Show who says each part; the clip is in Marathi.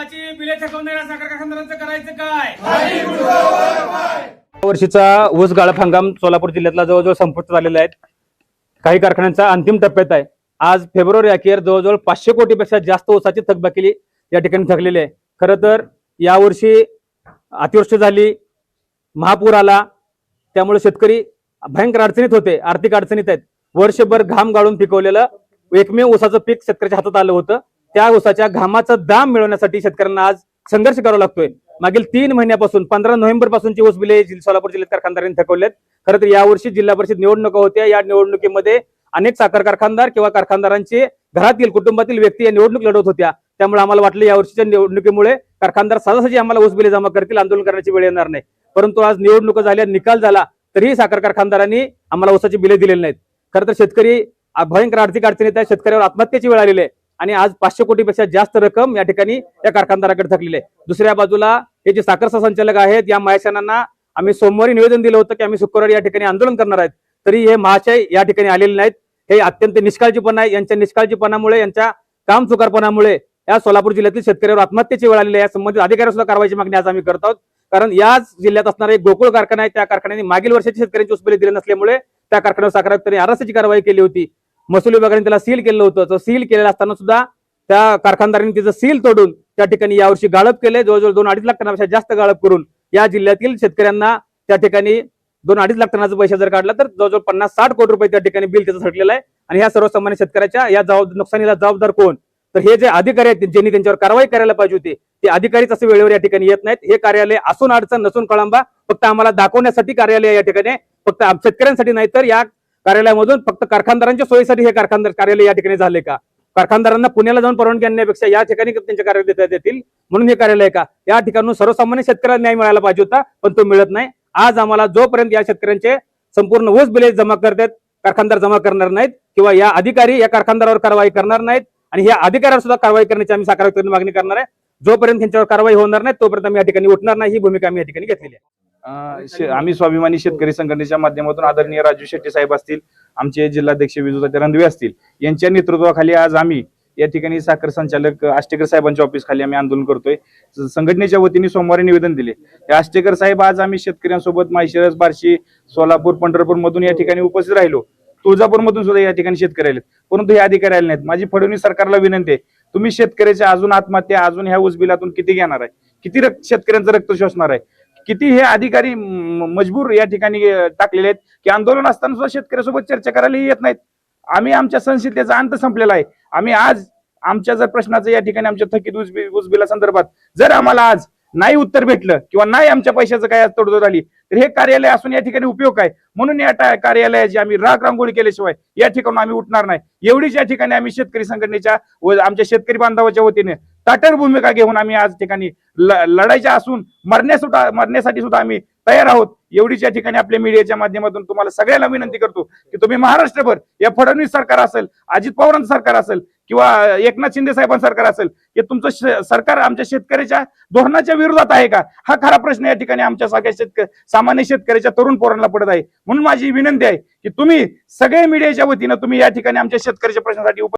Speaker 1: ऊसाची बिले थकवणाऱ्या साखर कारखानदारांचं करायचं काय?
Speaker 2: वर्षीचा ऊस गाळप हंगाम सोलापूर जिल्ह्यातला जवळजवळ संपुष्टात आलेला आहे. काही कारखान्यांचा अंतिम टप्प्यात आहे. आज फेब्रुवारी अखेर जवळजवळ 500 कोटीपेक्षा जास्त ऊसाची थकबाकी या ठिकाणी थकलेली आहे. खरं तर यावर्षी अतिवृष्टी झाली, महापूर आला, त्यामुळे शेतकरी भयंकर अडचणीत होते, आर्थिक अडचणीत आहेत. वर्षभर घाम गाळून पिकवलेलं एकमेव ऊसाचं पीक शेतकऱ्याच्या हातात आलं होतं. त्या ऊसाच्या घामाचा दाम मिळवण्यासाठी शेतकऱ्यांना आज संघर्ष करावा लागतोय. मागील 3 महिन्यापासून 15 नोव्हेंबर पासूनची ऊस बिले सोलापूर जिल्ह्यात कारखानदारांनी थकवलेत. खरं तर यावर्षी जिल्हा परिषद निवडणुका होत्या. या निवडणुकीमध्ये अनेक साखर कारखानदार किंवा कारखानदारांचे घरातील कुटुंबातील व्यक्ती या निवडणूक लढवत होत्या. त्यामुळे आम्हाला वाटलं यावर्षीच्या निवडणुकीमुळे कारखानदार सहजासहजी आम्हाला ऊस बिले जमा करतील, आंदोलन करण्याची वेळ येणार नाही. परंतु आज निवडणुका झाल्या, निकाल झाला, तरीही साखर कारखानदारांनी आम्हाला ऊसाची बिले दिलेली नाहीत. खरं तर शेतकरी भयंकर आर्थिक अडचणीत आहे. शेतकऱ्यावर आत्महत्येची वेळ आलेली आहे आणि आज 500 कोटीपेक्षा जास्त रक्कम या ठिकाणी या कारखानदाराकडे थकलेली आहे. दुसऱ्या बाजूला हे जे साखर संचालक आहेत, या महाशयांना आम्ही सोमवारी निवेदन दिलं होतं की आम्ही शुक्रवारी या ठिकाणी आंदोलन करणार आहेत. तरी हे महाशय या ठिकाणी आलेले नाहीत. हे अत्यंत निष्काळजीपणा आहे. यांच्या निष्काळजीपणामुळे, यांच्या काम चुकारपणामुळे या सोलापूर जिल्ह्यातील शेतकऱ्यावर आत्महत्येची वेळ आलेली आहे. संबंधित अधिकारी सुद्धा कारवाईची मागणी आज आम्ही करत आहोत. कारण याच जिल्ह्यात असणारा एक गोकुळ कारखाना आहे, त्या कारखान्याने मागील वर्षाची शेतकऱ्यांची ऊस बिले दिले नसल्यामुळे त्या कारखान्यावर साखर आयुक्तांनी आरसीची कारवाई केली होती. महसूल विभागाने त्याला सील केलं होतं. तो सील केलेलं असताना सुद्धा त्या कारखानदारांनी तिचं सील तोडून त्या ठिकाणी यावर्षी गाळप केले. जवळजवळ 2-2.5 लाख टनापेक्षा जास्त गाळप करून या जिल्ह्यातील शेतकऱ्यांना त्या ठिकाणी 2-2.5 लाख टनाचा पैसा जर काढला तर जवळजवळ 50-60 कोटी रुपये त्या ठिकाणी बिल त्याचं थकलेलं आहे. आणि ह्या सर्वसामान्य शेतकऱ्याच्या या नुकसानीला जबाबदार कोण? तर हे जे अधिकारी आहेत ज्यांनी त्यांच्यावर कारवाई करायला पाहिजे होती, ते अधिकारीच असे वेळेवर या ठिकाणी येत नाहीत. हे कार्यालय असून अडचण नसून कळंबा फक्त आम्हाला दाखवण्यासाठी कार्यालय या ठिकाणी, फक्त शेतकऱ्यांसाठी नाही तर या कार्यालयामधून फक्त कारखानदारांच्या सोयीसाठी हे कार्यालय या ठिकाणी झाले का? कारखानदारांना पुण्याला जाऊन परवानगी आणण्यापेक्षा या ठिकाणी त्यांच्या कार्यालय देता येतील म्हणून हे कार्यालय का? या ठिकाणून सर्वसामान्य शेतकऱ्याला न्याय मिळायला पाहिजे होता, पण तो मिळत नाही. आज आम्हाला जोपर्यंत या शेतकऱ्यांचे संपूर्ण ऊस बिले जमा करतात, कारखानदार जमा करणार नाहीत किंवा या अधिकारी या कारखानदारावर कारवाई करणार नाहीत आणि ह्या अधिकाऱ्यावर सुद्धा कारवाई करण्याची आम्ही साखर आयुक्तांनी मागणी करणार आहे. जोपर्यंत त्यांच्यावर कारवाई होणार नाही तोपर्यंत आम्ही या ठिकाणी उठणार नाही, ही भूमिका आम्ही या ठिकाणी घेतलेली आहे.
Speaker 3: आम्ही स्वाभिमानी शेतकरी संघटनेच्या माध्यमातून आदरणीय राजू शेट्टी साहेब असतील, आमचे जिल्हाध्यक्ष विजूताई रणदिवे असतील, यांच्या नेतृत्वाखाली आज आम्ही या ठिकाणी साखर संचालक आष्टेकर साहेबांच्या ऑफिस खाली आम्ही आंदोलन करतोय. संघटनेच्या वतीने सोमवारी निवेदन दिले. आष्टेकर साहेब आज आम्ही शेतकऱ्यांसोबत माळशिरस, बार्शी, सोलापूर, पंढरपूर मधून या ठिकाणी उपस्थित राहिलो. तुळजापूर मधून सुद्धा या ठिकाणी शेतकरी आले, परंतु हे अधिकारी आले नाहीत. माझी फडणवीस सरकारला विनंती आहे, तुम्ही शेतकऱ्याच्या अजून आत्महत्या, अजून ह्या ऊस बिलातून किती घेणार आहे? किती शेतकऱ्यांचं रक्त शोषणार आहे? किती हे अधिकारी मजबूर या ठिकाणी टाकलेले आहेत की आंदोलन असताना सुद्धा शेतकऱ्यासोबत चर्चा करायला येत नाहीत. आम्ही आमच्या संसदेचा अंत संपलेला आहे. आम्ही आज आमच्या जर प्रश्नाचं या ठिकाणी आमच्या थकीत ऊस बिला संदर्भात जर आम्हाला आज नाही उत्तर भेटलं किंवा नाही आमच्या पैशाचं काय तडजोड आली तर हे कार्यालय असून या ठिकाणी उपयोग काय? म्हणून या कार्यालयाची आम्ही रांगोळी केल्याशिवाय या ठिकाणी आम्ही उठणार नाही. एवढीच या ठिकाणी आम्ही शेतकरी संघटनेच्या व आमच्या शेतकरी बांधवाच्या वतीने ताठर भूमिका घेऊन आम्ही आज ठिकाणी लढायच्या असून मरण्यासाठी सुद्धा आम्ही तयार आहोत. एवढीच या ठिकाणी आपल्या मीडियाच्या माध्यमातून तुम्हाला सगळ्यांना विनंती करतो की तुम्ही महाराष्ट्रभर या फडणवीस सरकार असेल, अजित पवारांचं सरकार असेल किंवा एकनाथ शिंदे साहेबांचं सरकार असेल, हे तुमचं सरकार आमच्या शेतकऱ्याच्या धोरणाच्या विरोधात आहे का? हा खरा प्रश्न या ठिकाणी आमच्या सगळ्या सामान्य शेतकऱ्याच्या तरुण पोरांना पडत आहे. म्हणून माझी विनंती आहे की तुम्ही सगळे मीडियाच्या वतीनं तुम्ही या ठिकाणी आमच्या शेतकऱ्याच्या प्रश्नासाठी